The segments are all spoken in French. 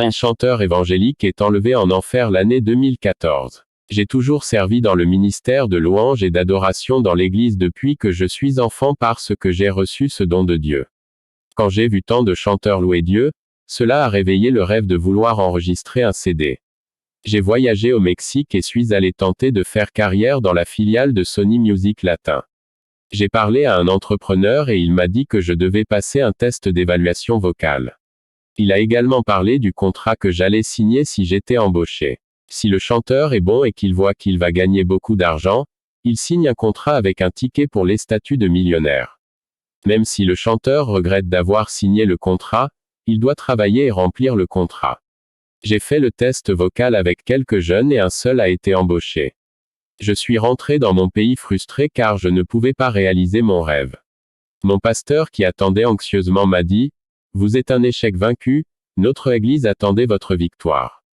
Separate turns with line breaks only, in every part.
Un chanteur évangélique est enlevé en enfer l'année 2014. J'ai toujours servi dans le ministère de louange et d'adoration dans l'Église depuis que je suis enfant parce que j'ai reçu ce don de Dieu. Quand j'ai vu tant de chanteurs louer Dieu, cela a réveillé le rêve de vouloir enregistrer un CD. J'ai voyagé au Mexique et suis allé tenter de faire carrière dans la filiale de Sony Music Latin. J'ai parlé à un entrepreneur et il m'a dit que je devais passer un test d'évaluation vocale. Il a également parlé du contrat que j'allais signer si j'étais embauché. Si le chanteur est bon et qu'il voit qu'il va gagner beaucoup d'argent, il signe un contrat avec un ticket pour les statuts de millionnaire. Même si le chanteur regrette d'avoir signé le contrat, il doit travailler et remplir le contrat. J'ai fait le test vocal avec quelques jeunes et un seul a été embauché. Je suis rentré dans mon pays frustré car je ne pouvais pas réaliser mon rêve. Mon pasteur qui attendait anxieusement m'a dit, « Vous êtes un échec vaincu, notre Église attendait votre victoire.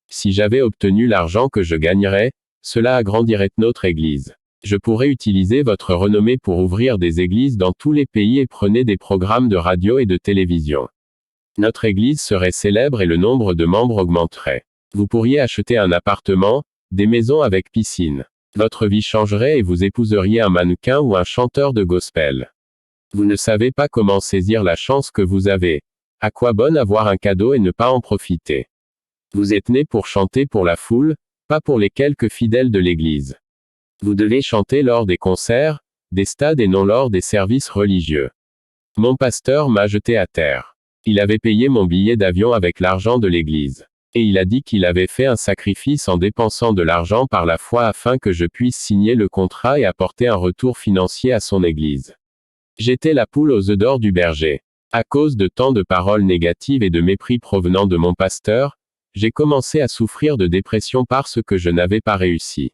Si j'avais obtenu l'argent que je gagnerais, cela agrandirait notre Église. Je pourrais utiliser votre renommée pour ouvrir des églises dans tous les pays et prenez des programmes de radio et de télévision. Notre Église serait célèbre et le nombre de membres augmenterait. Vous pourriez acheter un appartement, des maisons avec piscine. Votre vie changerait et vous épouseriez un mannequin ou un chanteur de gospel. Vous ne savez pas comment saisir la chance que vous avez. À quoi bon avoir un cadeau et ne pas en profiter? Vous êtes né pour chanter pour la foule, pas pour les quelques fidèles de l'Église. Vous devez chanter lors des concerts, des stades et non lors des services religieux. Mon pasteur m'a jeté à terre. Il avait payé mon billet d'avion avec l'argent de l'Église. Et il a dit qu'il avait fait un sacrifice en dépensant de l'argent par la foi afin que je puisse signer le contrat et apporter un retour financier à son Église. J'étais la poule aux œufs d'or du berger. À cause de tant de paroles négatives et de mépris provenant de mon pasteur, j'ai commencé à souffrir de dépression parce que je n'avais pas réussi.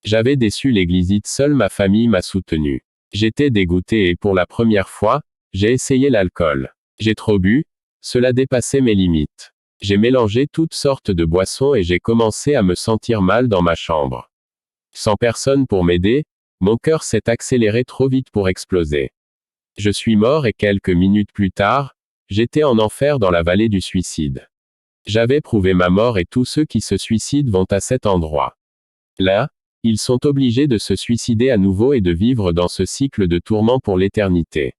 J'avais déçu l'Églisite, seule ma famille m'a soutenu. J'étais dégoûté et pour la première fois, j'ai essayé l'alcool. J'ai trop bu, cela dépassait mes limites. J'ai mélangé toutes sortes de boissons et j'ai commencé à me sentir mal dans ma chambre. Sans personne pour m'aider, mon cœur s'est accéléré trop vite pour exploser. Je suis mort et quelques minutes plus tard, j'étais en enfer dans la vallée du suicide. J'avais prouvé ma mort et tous ceux qui se suicident vont à cet endroit. Là, ils sont obligés de se suicider à nouveau et de vivre dans ce cycle de tourments pour l'éternité.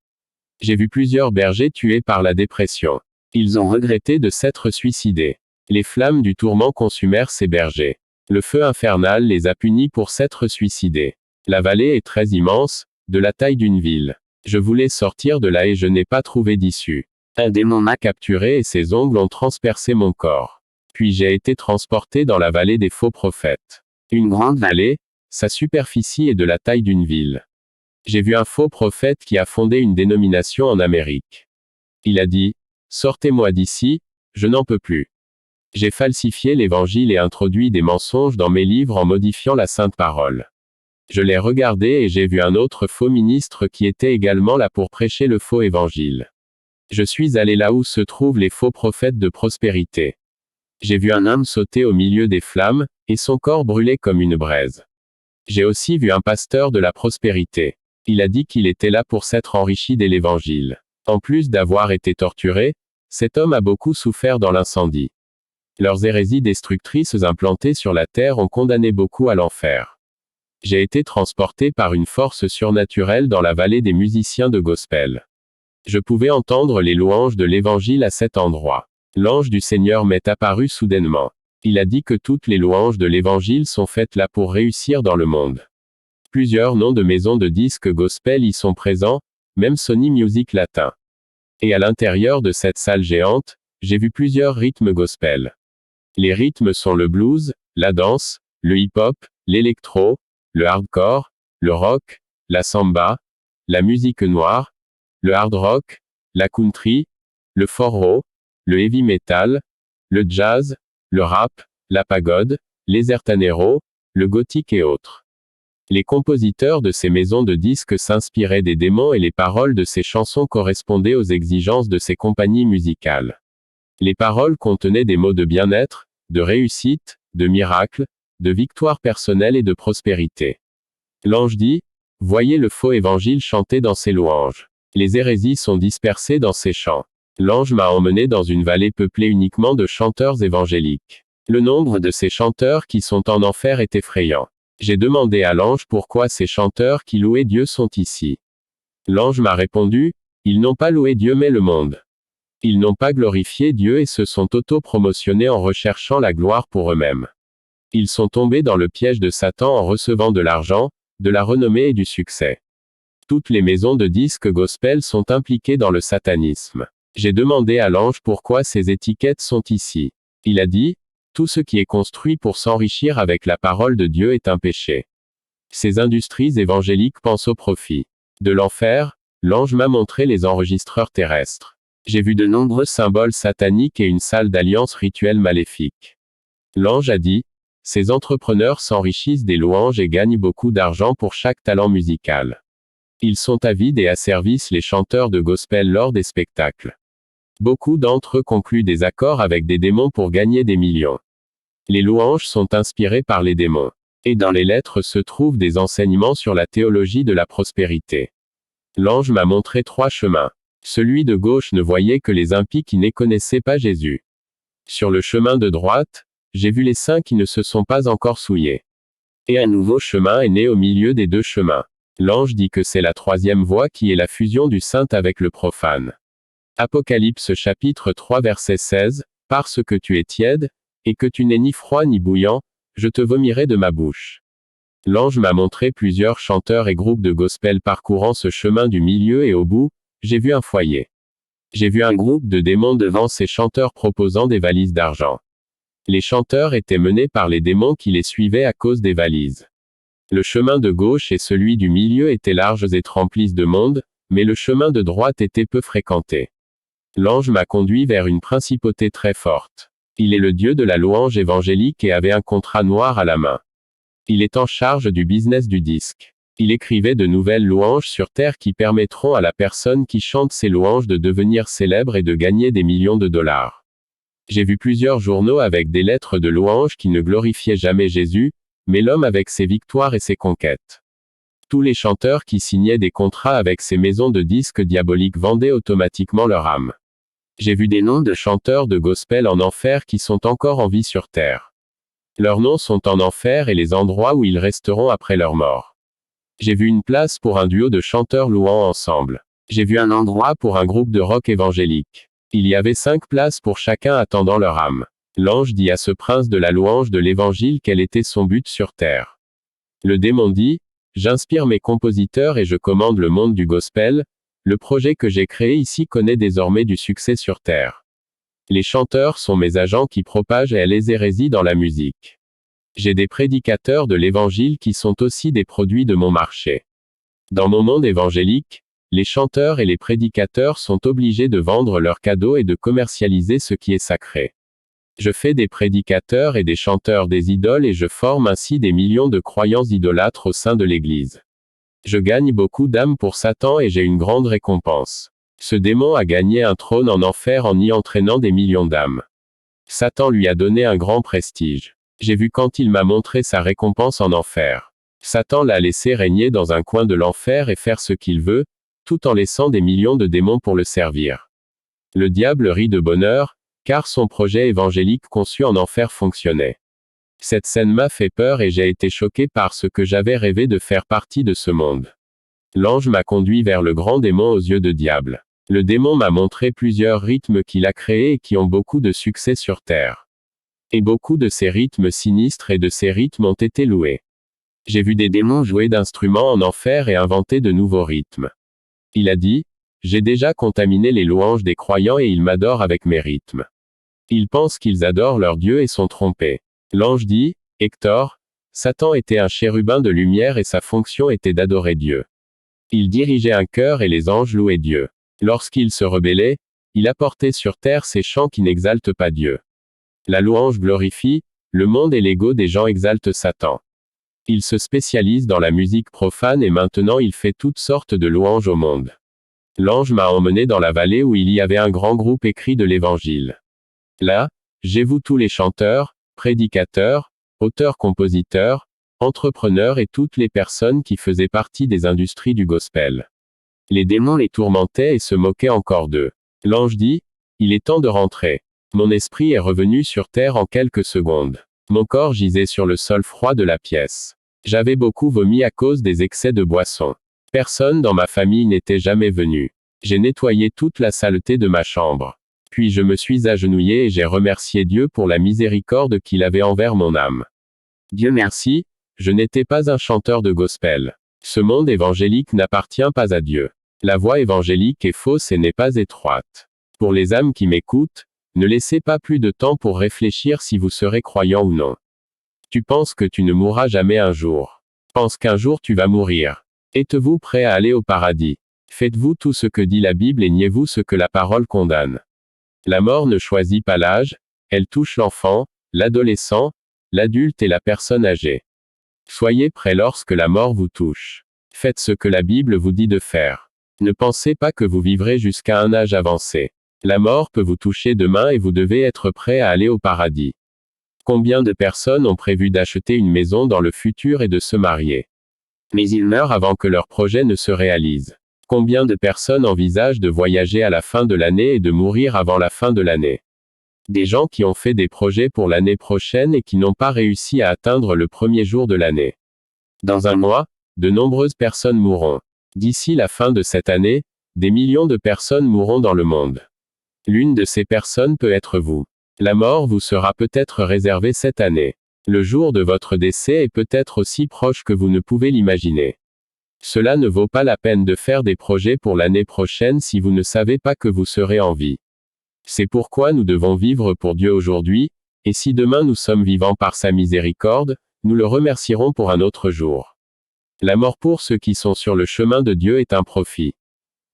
J'ai vu plusieurs bergers tués par la dépression. Ils ont regretté de s'être suicidés. Les flammes du tourment consumèrent ces bergers. Le feu infernal les a punis pour s'être suicidés. La vallée est très immense, de la taille d'une ville. Je voulais sortir de là et je n'ai pas trouvé d'issue. Un démon m'a capturé et ses ongles ont transpercé mon corps. Puis j'ai été transporté dans la vallée des faux prophètes. Une grande vallée, sa superficie est de la taille d'une ville. J'ai vu un faux prophète qui a fondé une dénomination en Amérique. Il a dit, « Sortez-moi d'ici, je n'en peux plus. » J'ai falsifié l'évangile et introduit des mensonges dans mes livres en modifiant la sainte parole. Je l'ai regardé et j'ai vu un autre faux ministre qui était également là pour prêcher le faux évangile. Je suis allé là où se trouvent les faux prophètes de prospérité. J'ai vu un homme sauter au milieu des flammes, et son corps brûlait comme une braise. J'ai aussi vu un pasteur de la prospérité. Il a dit qu'il était là pour s'être enrichi de l'évangile. En plus d'avoir été torturé, cet homme a beaucoup souffert dans l'incendie. Leurs hérésies destructrices implantées sur la terre ont condamné beaucoup à l'enfer. J'ai été transporté par une force surnaturelle dans la vallée des musiciens de gospel. Je pouvais entendre les louanges de l'évangile à cet endroit. L'ange du Seigneur m'est apparu soudainement. Il a dit que toutes les louanges de l'évangile sont faites là pour réussir dans le monde. Plusieurs noms de maisons de disques gospel y sont présents, même Sony Music Latin. Et à l'intérieur de cette salle géante, j'ai vu plusieurs rythmes gospel. Les rythmes sont le blues, la danse, le hip-hop, l'électro, le hardcore, le rock, la samba, la musique noire, le hard rock, la country, le forró, le heavy metal, le jazz, le rap, la pagode, les ertaneros, le gothique et autres. Les compositeurs de ces maisons de disques s'inspiraient des démons et les paroles de ces chansons correspondaient aux exigences de ces compagnies musicales. Les paroles contenaient des mots de bien-être, de réussite, de miracle, de victoire personnelle et de prospérité. L'ange dit, « Voyez le faux évangile chanté dans ces louanges. Les hérésies sont dispersées dans ces chants. L'ange m'a emmené dans une vallée peuplée uniquement de chanteurs évangéliques. Le nombre de ces chanteurs qui sont en enfer est effrayant. J'ai demandé à l'ange pourquoi ces chanteurs qui louaient Dieu sont ici. L'ange m'a répondu, ils n'ont pas loué Dieu mais le monde. Ils n'ont pas glorifié Dieu et se sont auto-promotionnés en recherchant la gloire pour eux-mêmes. Ils sont tombés dans le piège de Satan en recevant de l'argent, de la renommée et du succès. Toutes les maisons de disques gospel sont impliquées dans le satanisme. J'ai demandé à l'ange pourquoi ces étiquettes sont ici. Il a dit, tout ce qui est construit pour s'enrichir avec la parole de Dieu est un péché. Ces industries évangéliques pensent au profit. De l'enfer, l'ange m'a montré les enregistreurs terrestres. J'ai vu de nombreux symboles sataniques et une salle d'alliance rituelle maléfique. L'ange a dit, ces entrepreneurs s'enrichissent des louanges et gagnent beaucoup d'argent pour chaque talent musical. Ils sont avides et asservissent les chanteurs de gospel lors des spectacles. Beaucoup d'entre eux concluent des accords avec des démons pour gagner des millions. Les louanges sont inspirées par les démons. Et dans les lettres se trouvent des enseignements sur la théologie de la prospérité. L'ange m'a montré 3 chemins. Celui de gauche ne voyait que les impies qui ne connaissaient pas Jésus. Sur le chemin de droite, j'ai vu les saints qui ne se sont pas encore souillés. Et un nouveau chemin est né au milieu des 2 chemins. L'ange dit que c'est la 3e voie qui est la fusion du saint avec le profane. Apocalypse chapitre 3 verset 16, « Parce que tu es tiède, et que tu n'es ni froid ni bouillant, je te vomirai de ma bouche. » L'ange m'a montré plusieurs chanteurs et groupes de gospel parcourant ce chemin du milieu et au bout, j'ai vu un foyer. J'ai vu un groupe de démons devant ces chanteurs proposant des valises d'argent. Les chanteurs étaient menés par les démons qui les suivaient à cause des valises. Le chemin de gauche et celui du milieu étaient larges et remplissent de monde, mais le chemin de droite était peu fréquenté. L'ange m'a conduit vers une principauté très forte. Il est le Dieu de la louange évangélique et avait un contrat noir à la main. Il est en charge du business du disque. Il écrivait de nouvelles louanges sur terre qui permettront à la personne qui chante ces louanges de devenir célèbre et de gagner des millions de dollars. J'ai vu plusieurs journaux avec des lettres de louanges qui ne glorifiaient jamais Jésus, mais l'homme avec ses victoires et ses conquêtes. Tous les chanteurs qui signaient des contrats avec ces maisons de disques diaboliques vendaient automatiquement leur âme. J'ai vu des noms de chanteurs de gospel en enfer qui sont encore en vie sur terre. Leurs noms sont en enfer et les endroits où ils resteront après leur mort. J'ai vu une place pour un duo de chanteurs louant ensemble. J'ai vu un endroit pour un groupe de rock évangélique. Il y avait 5 places pour chacun attendant leur âme. L'ange dit à ce prince de la louange de l'évangile quel était son but sur terre. Le démon dit, j'inspire mes compositeurs et je commande le monde du gospel. Le projet que j'ai créé ici connaît désormais du succès sur terre. Les chanteurs sont mes agents qui propagent les hérésies dans la musique. J'ai des prédicateurs de l'évangile qui sont aussi des produits de mon marché. Dans mon monde évangélique, les chanteurs et les prédicateurs sont obligés de vendre leurs cadeaux et de commercialiser ce qui est sacré. Je fais des prédicateurs et des chanteurs des idoles et je forme ainsi des millions de croyants idolâtres au sein de l'Église. Je gagne beaucoup d'âmes pour Satan et j'ai une grande récompense. Ce démon a gagné un trône en enfer en y entraînant des millions d'âmes. Satan lui a donné un grand prestige. J'ai vu quand il m'a montré sa récompense en enfer. Satan l'a laissé régner dans un coin de l'enfer et faire ce qu'il veut, tout en laissant des millions de démons pour le servir. Le diable rit de bonheur, car son projet évangélique conçu en enfer fonctionnait. Cette scène m'a fait peur et j'ai été choqué par ce que j'avais rêvé de faire partie de ce monde. L'ange m'a conduit vers le grand démon aux yeux de diable. Le démon m'a montré plusieurs rythmes qu'il a créés et qui ont beaucoup de succès sur terre. Et beaucoup de ces rythmes sinistres et de ces rythmes ont été loués. J'ai vu des démons jouer d'instruments en enfer et inventer de nouveaux rythmes. Il a dit, j'ai déjà contaminé les louanges des croyants et ils m'adorent avec mes rythmes. Ils pensent qu'ils adorent leur Dieu et sont trompés. L'ange dit, Hector, Satan était un chérubin de lumière et sa fonction était d'adorer Dieu. Il dirigeait un chœur et les anges louaient Dieu. Lorsqu'il se rebellait, il apportait sur terre ces chants qui n'exaltent pas Dieu. La louange glorifie, le monde et l'ego des gens exaltent Satan. Il se spécialise dans la musique profane et maintenant il fait toutes sortes de louanges au monde. L'ange m'a emmené dans la vallée où il y avait un grand groupe écrit de l'Évangile. Là, j'ai vu tous les chanteurs, prédicateurs, auteurs-compositeurs, entrepreneurs et toutes les personnes qui faisaient partie des industries du gospel. Les démons les tourmentaient et se moquaient encore d'eux. L'ange dit, Il est temps de rentrer. Mon esprit est revenu sur terre en quelques secondes. Mon corps gisait sur le sol froid de la pièce. J'avais beaucoup vomi à cause des excès de boisson. Personne dans ma famille n'était jamais venu. J'ai nettoyé toute la saleté de ma chambre. Puis je me suis agenouillé et j'ai remercié Dieu pour la miséricorde qu'il avait envers mon âme. Dieu merci, je n'étais pas un chanteur de gospel. Ce monde évangélique n'appartient pas à Dieu. La voie évangélique est fausse et n'est pas étroite. Pour les âmes qui m'écoutent, ne laissez pas plus de temps pour réfléchir si vous serez croyant ou non. Tu penses que tu ne mourras jamais un jour. Pense qu'un jour tu vas mourir. Êtes-vous prêt à aller au paradis? Faites-vous tout ce que dit la Bible et niez-vous ce que la parole condamne. La mort ne choisit pas l'âge, elle touche l'enfant, l'adolescent, l'adulte et la personne âgée. Soyez prêts lorsque la mort vous touche. Faites ce que la Bible vous dit de faire. Ne pensez pas que vous vivrez jusqu'à un âge avancé. La mort peut vous toucher demain et vous devez être prêt à aller au paradis. Combien de personnes ont prévu d'acheter une maison dans le futur et de se marier? Mais ils meurent avant que leur projet ne se réalise. Combien de personnes envisagent de voyager à la fin de l'année et de mourir avant la fin de l'année? Des gens qui ont fait des projets pour l'année prochaine et qui n'ont pas réussi à atteindre le premier jour de l'année. Dans un mois, de nombreuses personnes mourront. D'ici la fin de cette année, des millions de personnes mourront dans le monde. L'une de ces personnes peut être vous. La mort vous sera peut-être réservée cette année. Le jour de votre décès est peut-être aussi proche que vous ne pouvez l'imaginer. Cela ne vaut pas la peine de faire des projets pour l'année prochaine si vous ne savez pas que vous serez en vie. C'est pourquoi nous devons vivre pour Dieu aujourd'hui, et si demain nous sommes vivants par sa miséricorde, nous le remercierons pour un autre jour. La mort pour ceux qui sont sur le chemin de Dieu est un profit.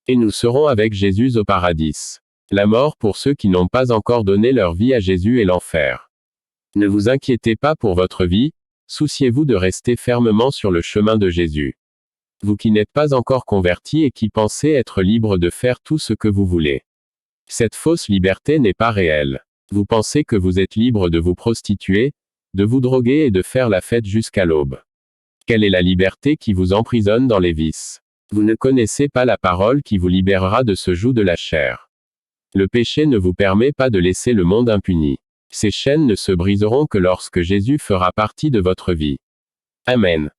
Et nous serons avec Jésus au paradis. La mort pour ceux qui n'ont pas encore donné leur vie à Jésus est l'enfer. Ne vous inquiétez pas pour votre vie, souciez-vous de rester fermement sur le chemin de Jésus. Vous qui n'êtes pas encore convertis et qui pensez être libre de faire tout ce que vous voulez. Cette fausse liberté n'est pas réelle. Vous pensez que vous êtes libre de vous prostituer, de vous droguer et de faire la fête jusqu'à l'aube. Quelle est la liberté qui vous emprisonne dans les vices? Vous ne connaissez pas la parole qui vous libérera de ce joug de la chair. Le péché ne vous permet pas de laisser le monde impuni. Ces chaînes ne se briseront que lorsque Jésus fera partie de votre vie. Amen.